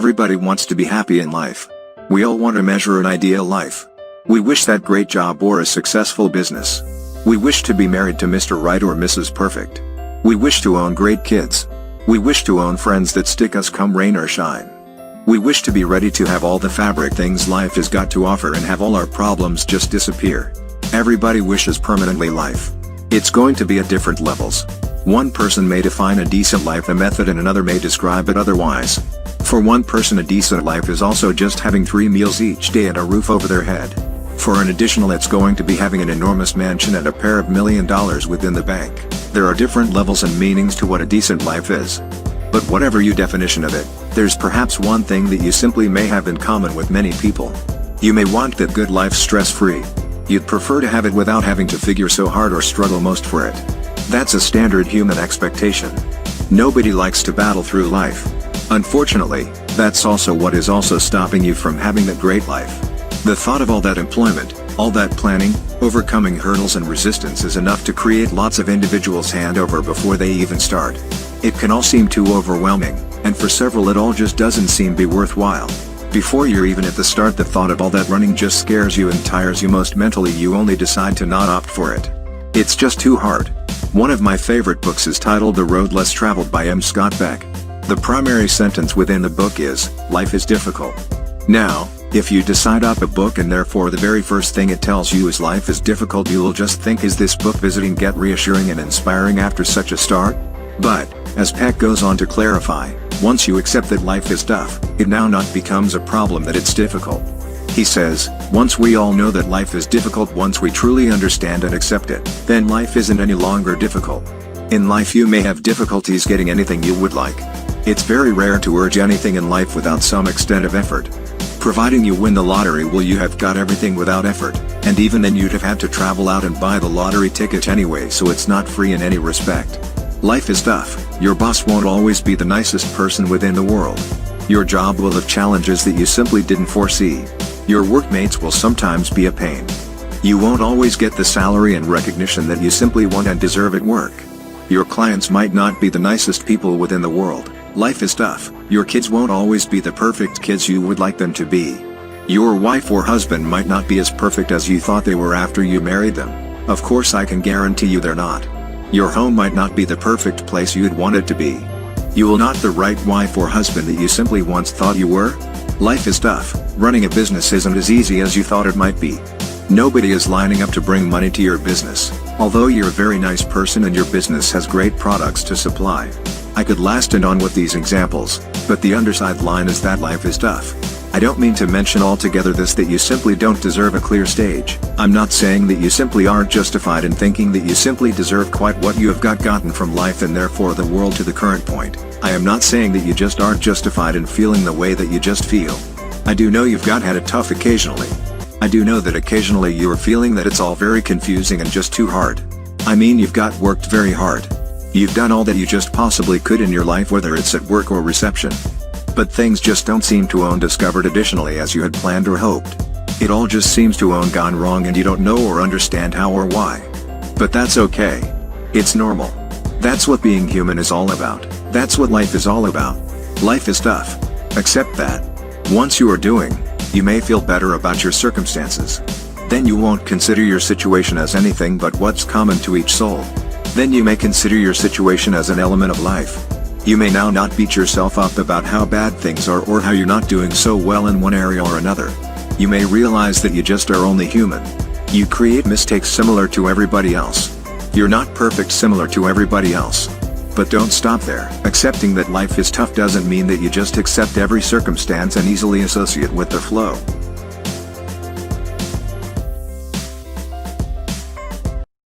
Everybody wants to be happy in life. We all want to measure an ideal life. We wish that great job or a successful business. We wish to be married to Mr. Right or Mrs. Perfect. We wish to own great kids. We wish to own friends that stick us come rain or shine. We wish to be ready to have all the fabric things life has got to offer and have all our problems just disappear. Everybody wishes permanently life. It's going to be at different levels. One person may define a decent life a method and another may describe it otherwise. For one person a decent life is also just having 3 meals each day and a roof over their head. For an additional it's going to be having an enormous mansion and a pair of $1 million within the bank. There are different levels and meanings to what a decent life is. But whatever your definition of it, there's perhaps one thing that you simply may have in common with many people. You may want that good life stress-free. You'd prefer to have it without having to figure so hard or struggle most for it. That's a standard human expectation. Nobody likes to battle through life. Unfortunately, that's also what is also stopping you from having that great life. The thought of all that employment, all that planning, overcoming hurdles and resistance is enough to create lots of individuals hand over before they even start. It can all seem too overwhelming, and for several it all just doesn't seem be worthwhile. Before you're even at the start the thought of all that running just scares you and tires you most mentally you only decide to not opt for it. It's just too hard. One of my favorite books is titled The Road Less Traveled by M. Scott Beck. The primary sentence within the book is, life is difficult. Now, if you decide up a book and therefore the very first thing it tells you is life is difficult you'll just think is this book visiting get reassuring and inspiring after such a start? But, as Peck goes on to clarify, once you accept that life is tough, it now not becomes a problem that it's difficult. He says, once we all know that life is difficult once we truly understand and accept it, then life isn't any longer difficult. In life you may have difficulties getting anything you would like. It's very rare to urge anything in life without some extent of effort. Providing you win the lottery will you have got everything without effort, and even then you'd have had to travel out and buy the lottery ticket anyway so it's not free in any respect. Life is tough. Your boss won't always be the nicest person within the world. Your job will have challenges that you simply didn't foresee. Your workmates will sometimes be a pain. You won't always get the salary and recognition that you simply want and deserve at work. Your clients might not be the nicest people within the world. Life is tough. Your kids won't always be the perfect kids you would like them to be. Your wife or husband might not be as perfect as you thought they were after you married them. Of course I can guarantee you they're not. Your home might not be the perfect place you'd want it to be. You will not the right wife or husband that you simply once thought you were. Life is tough. Running a business isn't as easy as you thought it might be. Nobody is lining up to bring money to your business, although you're a very nice person and your business has great products to supply. I could last and on with these examples, but the underside line is that life is tough. I don't mean to mention altogether this that you simply don't deserve a clear stage. I'm not saying that you simply aren't justified in thinking that you simply deserve quite what you have gotten from life and therefore the world to the current point. I am not saying that you just aren't justified in feeling the way that you just feel. I do know you've had it tough occasionally. I do know that occasionally you are feeling that it's all very confusing and just too hard. I mean you've worked very hard. You've done all that you just possibly could in your life whether it's at work or reception. But things just don't seem to discovered additionally as you had planned or hoped. It all just seems to gone wrong and you don't know or understand how or why. But that's okay. It's normal. That's what being human is all about. That's what life is all about. Life is tough. Accept that. Once you are doing, you may feel better about your circumstances. Then you won't consider your situation as anything but what's common to each soul. Then you may consider your situation as an element of life. You may now not beat yourself up about how bad things are or how you're not doing so well in one area or another. You may realize that you just are only human. You create mistakes similar to everybody else. You're not perfect similar to everybody else. But don't stop there. Accepting that life is tough doesn't mean that you just accept every circumstance and easily associate with the flow.